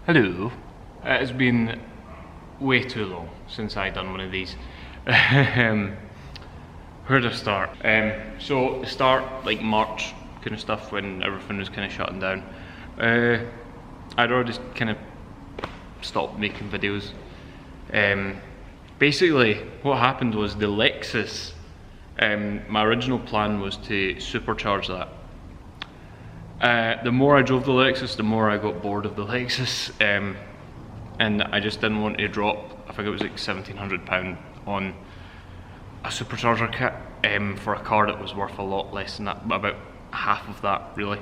Hello. It has been way too long since I done one of these. Where to start? So start like March kind of stuff when everything was kind of shutting down. I'd already kind of stopped making videos. Basically what happened was the Lexus, my original plan was to supercharge that. The more I drove the Lexus, the more I got bored of the Lexus, and I just didn't want to drop, I think it was like £1,700 on a supercharger kit for a car that was worth a lot less than that, about half of that really.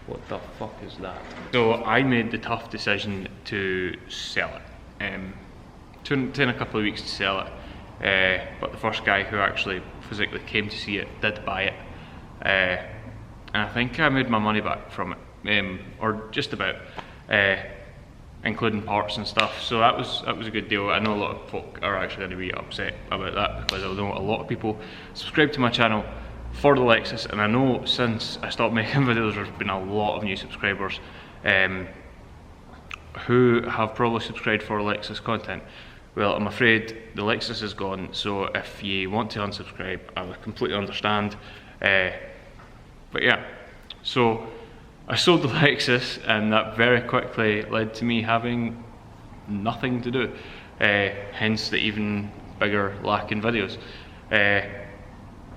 What the fuck is that? So I made the tough decision to sell it. Took a couple of weeks to sell it, but the first guy who actually physically came to see it did buy it, and I think I made my money back from it, or just about, including parts and stuff. So that was a good deal. I know a lot of folk are actually going to be upset about that because I know a lot of people subscribe to my channel for the Lexus, and I know since I stopped making videos there's been a lot of new subscribers who have probably subscribed for Lexus content. Well, I'm afraid the Lexus is gone, so if you want to unsubscribe, I would completely understand. But yeah, so I sold the Lexus, and that very quickly led to me having nothing to do, hence the even bigger lack in videos.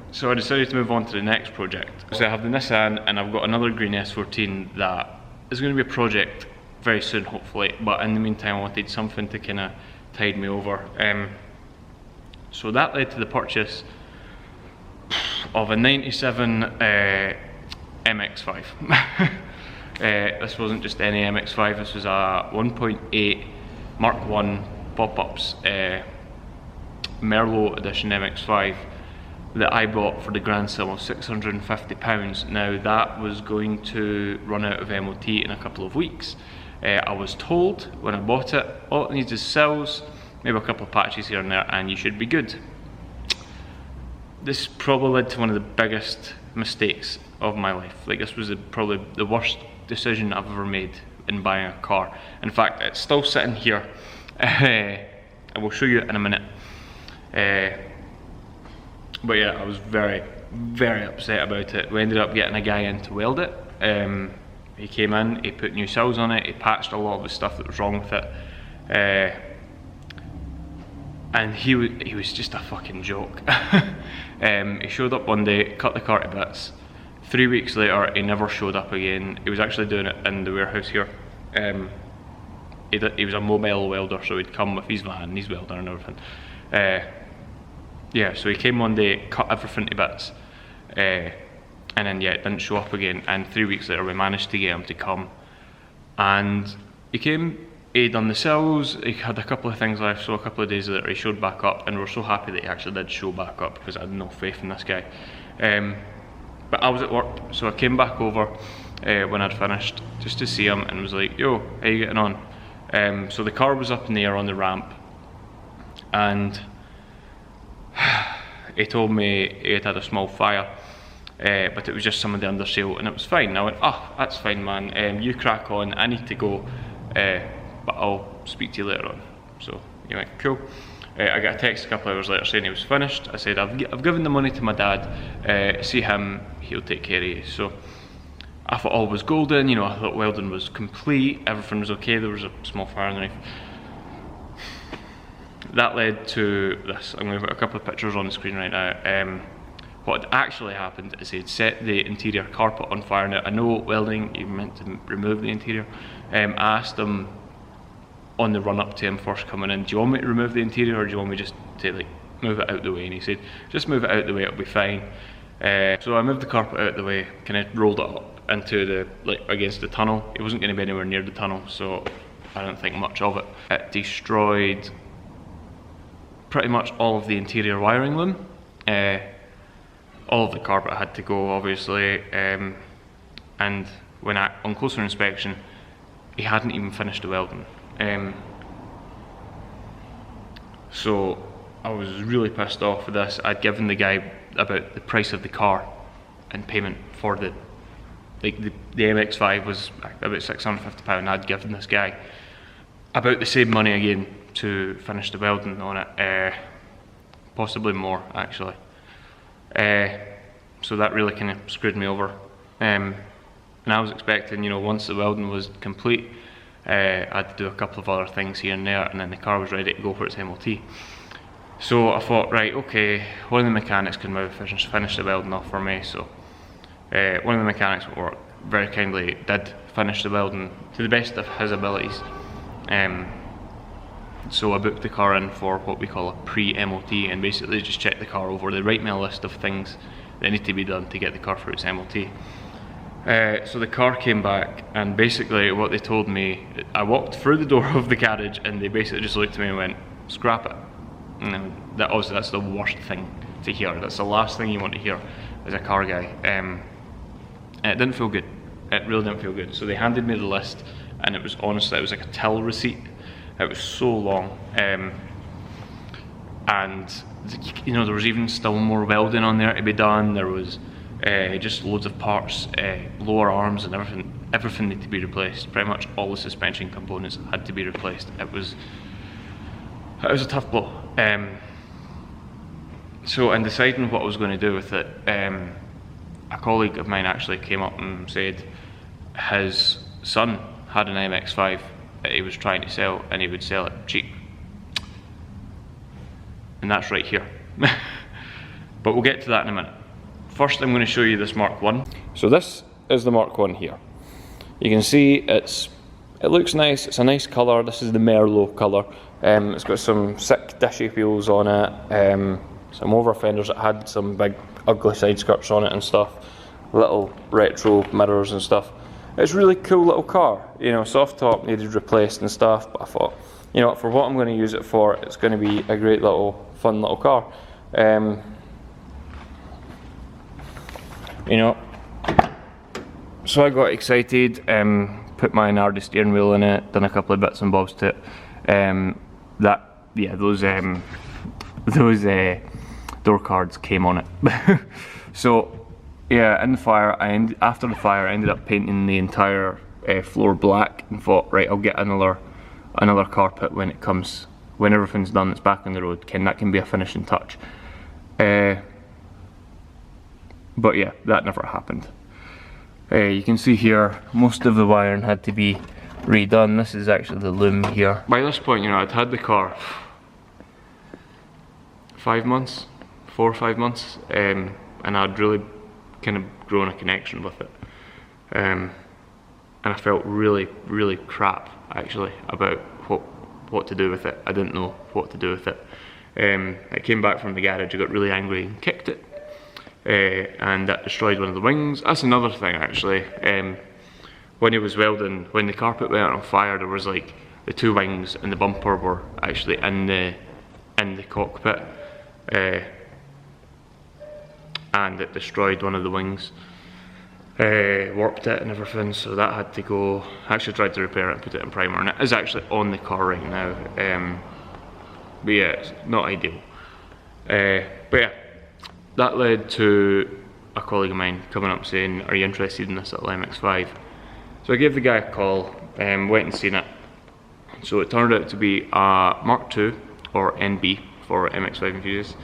So I decided to move on to the next project. So I have the Nissan, and I've got another green S14 that is going to be a project very soon, hopefully, but in the meantime I wanted something to kind of tide me over. So that led to the purchase of a 97 MX-5. This wasn't just any MX-5, this was a 1.8 Mark 1 pop-ups Merlot edition MX-5 that I bought for the grand sum of £650. Now that was going to run out of MOT in a couple of weeks. I was told when I bought it, all it needs is cells, maybe a couple of patches here and there, and you should be good. This probably led to one of the biggest mistakes of my life. Like, this was probably the worst decision I've ever made in buying a car. In fact, it's still sitting here. I will show you in a minute. But yeah, I was very, very upset about it. We ended up getting a guy in to weld it. He came in, he put new cells on it, he patched a lot of the stuff that was wrong with it. And he was just a fucking joke. He showed up one day, cut the car to bits. 3 weeks later, he never showed up again. He was actually doing it in the warehouse here. He was a mobile welder, so he'd come with his van, his welder and everything. Yeah, so he came one day, cut everything to bits. And then yeah, it didn't show up again, and 3 weeks later we managed to get him to come, and he came, he done the cells, he had a couple of things left, so a couple of days later he showed back up, and we're so happy that he actually did show back up because I had no faith in this guy. But I was at work, so I came back over when I'd finished just to see him and was like, yo, how you getting on? So the car was up in the air on the ramp, and he told me he had a small fire. But it was just some of the undersail, and it was fine. I went, oh, that's fine, man, you crack on, I need to go, but I'll speak to you later on. So he went, cool. I got a text a couple of hours later saying he was finished. I said, I've given the money to my dad, see him, he'll take care of you. So I thought all was golden, you know, I thought welding was complete, everything was okay, there was a small fire underneath. That led to this. I'm going to put a couple of pictures on the screen right now. What had actually happened is he'd set the interior carpet on fire. Now I know welding, you're meant to remove the interior. I asked him on the run up to him first coming in, do you want me to remove the interior, or do you want me just to like move it out the way? And he said, just move it out the way, it'll be fine. So I moved the carpet out the way, kind of rolled it up into the, like, against the tunnel. It wasn't going to be anywhere near the tunnel, so I didn't think much of it. It destroyed pretty much all of the interior wiring loom. All of the carpet had to go, obviously, and when on closer inspection, he hadn't even finished the welding. So I was really pissed off with this. I'd given the guy about the price of the car in payment for the MX-5 was about £650. I'd given this guy about the same money again to finish the welding on it, possibly more actually. So that really kind of screwed me over. And I was expecting, you know, once the welding was complete, I had to do a couple of other things here and there, and then the car was ready to go for its MOT. So I thought, right, okay, one of the mechanics can maybe finish the welding off for me. So one of the mechanics at work very kindly did finish the welding to the best of his abilities. So I booked the car in for what we call a pre-MOT, and basically just check the car over. They write me a list of things that need to be done to get the car through its MOT. So the car came back, and basically what they told me, I walked through the door of the garage and they basically just looked at me and went, scrap it. And that, obviously that's the worst thing to hear. That's the last thing you want to hear as a car guy. And it didn't feel good. It really didn't feel good. So they handed me the list, and it was honestly, it was like a till receipt. It was so long. And you know, there was even still more welding on there to be done. There was just loads of parts, lower arms and everything needed to be replaced. Pretty much all the suspension components had to be replaced. It was a tough blow. So in deciding what I was going to do with it, a colleague of mine actually came up and said his son had an MX-5 that he was trying to sell, and he would sell it cheap. And that's right here. But we'll get to that in a minute. First I'm going to show you this Mark 1. So this is the Mark 1 here. You can see it looks nice, it's a nice colour. This is the Merlot colour. It's got some sick dishy wheels on it, some over fenders that had some big ugly side skirts on it and stuff, little retro mirrors and stuff. It's a really cool little car. You know, soft top needed replaced and stuff, but I thought, you know, for what I'm going to use it for, it's going to be a great little fun little car. You know, so I got excited, put my Nardi steering wheel in it, done a couple of bits and bobs to it. Those door cards came on it. So yeah, in the fire, after the fire I ended up painting the entire floor black, and thought, right, I'll get another carpet when everything's done, it's back on the road. That can be a finishing touch. But yeah, that never happened. You can see here, most of the wiring had to be redone. This is actually the loom here. By this point, you know, I'd had the car 4 or 5 months, and I'd really kind of grown a connection with it. And I felt really, really crap actually about what to do with it. I didn't know what to do with it. I came back from the garage, I got really angry and kicked it. And that destroyed one of the wings. That's another thing actually. When he was welding, when the carpet went on fire, there was like the 2 wings and the bumper were actually in the cockpit, and it destroyed one of the wings, warped it and everything. So that had to go. I actually tried to repair it and put it in primer, and it is actually on the car right now. But yeah, it's not ideal. But yeah. That led to a colleague of mine coming up saying, are you interested in this little MX-5? So I gave the guy a call, went and seen it. So it turned out to be a Mark II, or NB for MX-5 enthusiasts,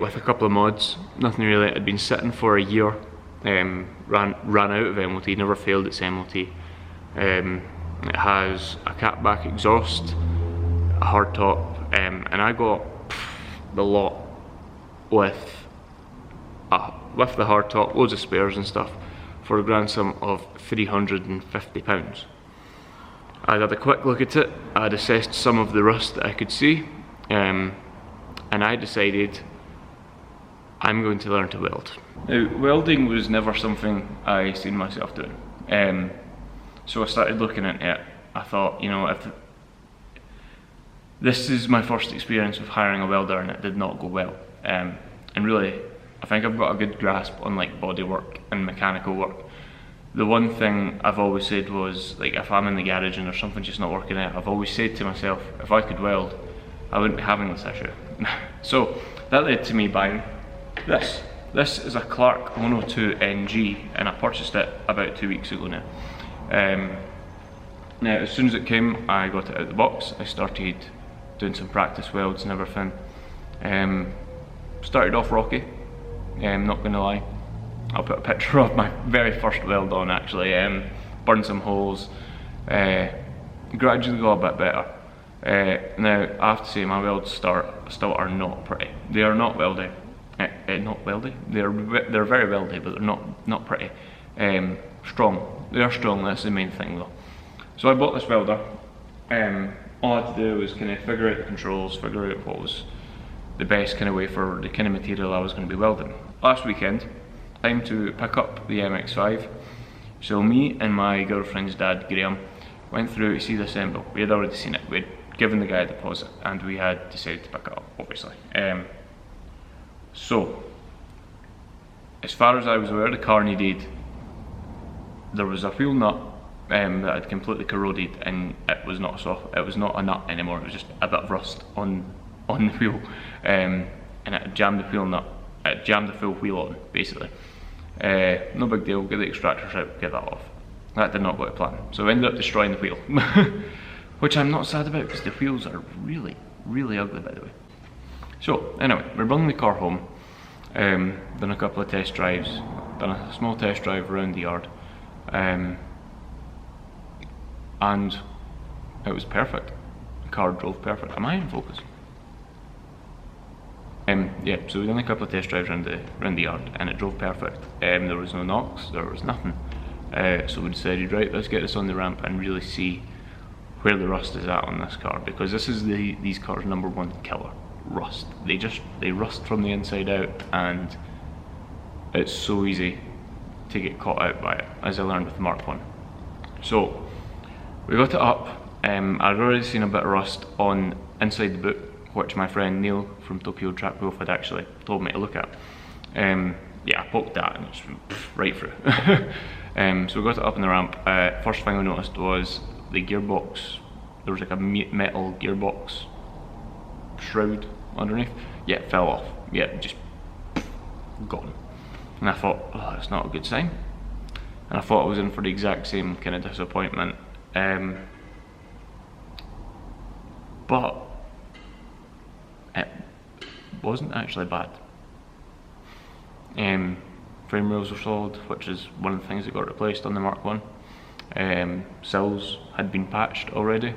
with a couple of mods, nothing really. It had been sitting for a year, ran out of MOT, never failed its MOT. It has a catback exhaust, a hardtop, and I got the lot with the hardtop, loads of spares and stuff, for a grand sum of £350. I had a quick look at it, I'd assessed some of the rust that I could see, and I decided I'm going to learn to weld. Now, welding was never something I seen myself doing, so I started looking into it. I thought, you know, if this is my first experience of hiring a welder and it did not go well. And really, I think I've got a good grasp on like body work and mechanical work. The one thing I've always said was, like, if I'm in the garage and there's something just not working out, I've always said to myself, if I could weld, I wouldn't be having this issue. So that led to me buying this. This is a Clark 102NG, and I purchased it about 2 weeks ago now. Now as soon as it came, I got it out of the box. I started doing some practice welds and everything. Started off rocky, not gonna lie. I'll put a picture of my very first weld on actually. Burned some holes, gradually got a bit better. Now I have to say my welds still are not pretty. They are not weldy. Not weldy. They're very weldy, but they're not pretty. Strong. They are strong. That's the main thing though. So I bought this welder. All I had to do was kind of figure out the controls, figure out what was the best kind of way for the kind of material I was going to be welding. Last weekend, time to pick up the MX-5. So me and my girlfriend's dad, Graham, went through to see the assemble. We had already seen it. We had given the guy a deposit, and we had decided to pick it up, obviously. So, as far as I was aware, the car needed, there was a wheel nut that had completely corroded, and it was not a nut anymore. It was just a bit of rust on the wheel, and it had jammed the wheel nut. It jammed the full wheel on, basically. No big deal. Get the extractors out, get that off. That did not go to plan. So we ended up destroying the wheel, which I'm not sad about because the wheels are really, really ugly, by the way. So anyway, we're bringing the car home. Done a couple of test drives. Done a small test drive around the yard. And it was perfect. The car drove perfect. Am I in focus? Yeah, so we done a couple of test drives around the yard, and it drove perfect. There was no knocks, there was nothing. So we decided, right, let's get this on the ramp and really see where the rust is at on this car, because this is these cars' #1 killer, rust. They rust from the inside out, and it's so easy to get caught out by it, as I learned with the Mark 1. So we got it up. I'd already seen a bit of rust on inside the boot, which my friend Neil from Tokyo Track Wolf had actually told me to look at. Yeah, I poked that and it's right through. So we got it up in the ramp. First thing we noticed was the gearbox. There was like a metal gearbox shroud underneath. Yeah, it fell off. Yeah, just gone. And I thought, oh, that's not a good sign. And I thought I was in for the exact same kind of disappointment. But it wasn't actually bad. Frame rails were solid, which is one of the things that got replaced on the Mark 1. Sills had been patched already.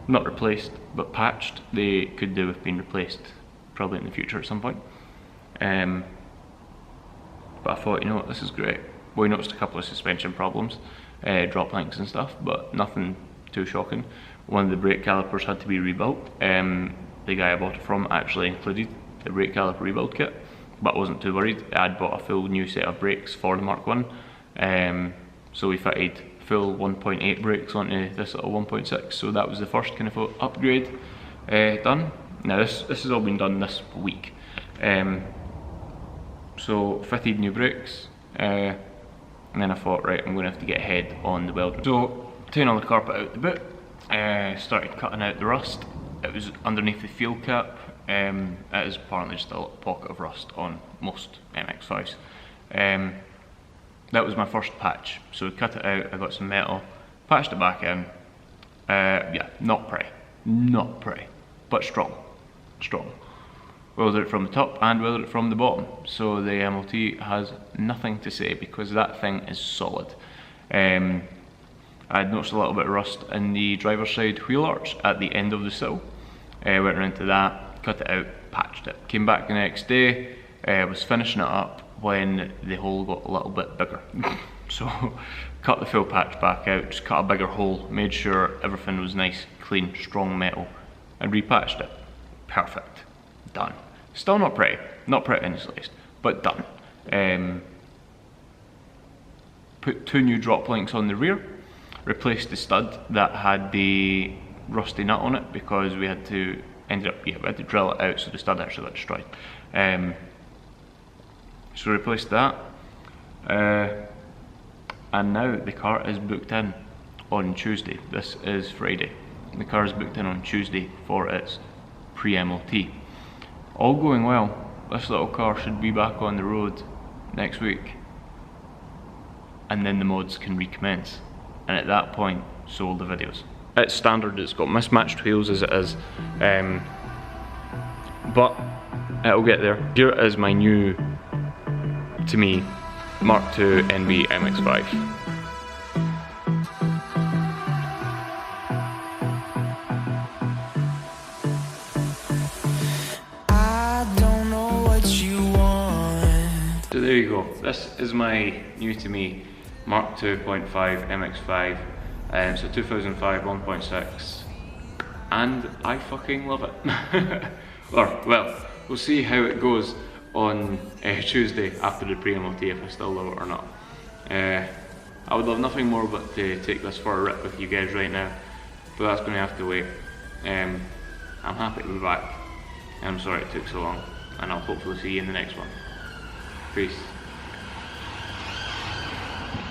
Not replaced, but patched. They could do with being replaced probably in the future at some point. But I thought, you know what, this is great. We noticed a couple of suspension problems, drop links and stuff, but nothing too shocking. One of the brake calipers had to be rebuilt. The guy I bought it from actually included the brake caliper rebuild kit, but I wasn't too worried. I'd bought a full new set of brakes for the Mark 1, so we fitted full 1.8 brakes onto this little 1.6, so that was the first kind of upgrade done. Now this has all been done this week. So fitted new brakes, and then I thought, right, I'm going to have to get ahead on the welding. So taking all the carpet out the boot, started cutting out the rust. It was underneath the fuel cap. It is apparently just a little pocket of rust on most MX-5s. That was my first patch. So we cut it out, I got some metal, patched it back in. Yeah, not pretty, but strong. Welded it from the top and welded it from the bottom. So the MLT has nothing to say because that thing is solid. I'd noticed a little bit of rust in the driver's side wheel arch at the end of the sill. Went around to that, cut it out, patched it. Came back the next day, was finishing it up when the hole got a little bit bigger. So cut the full patch back out, just cut a bigger hole, made sure everything was nice, clean, strong metal, and repatched it. Perfect. Done. Still not pretty in the slightest, but done. Put 2 new drop links on the rear, replaced the stud that had the rusty nut on it because we had to we had to drill it out, so the stud actually got destroyed. So replaced that, and now the car is booked in on Tuesday. This is Friday. The car is booked in on Tuesday for its pre-MOT. All going well, this little car should be back on the road next week, and then the mods can recommence, and at that point, so will the videos. It's standard, it's got mismatched wheels as it is, but it'll get there. Here is my new, to me, Mark II NB MX-5. So there you go, this is my new to me Mark 2.5 MX-5, so 2005 1.6, and I fucking love it. Or, well, we'll see how it goes on Tuesday after the pre-MOT, if I still love it or not. I would love nothing more but to take this for a rip with you guys right now, but that's going to have to wait. I'm happy to be back, and I'm sorry it took so long, and I'll hopefully see you in the next one. Peace.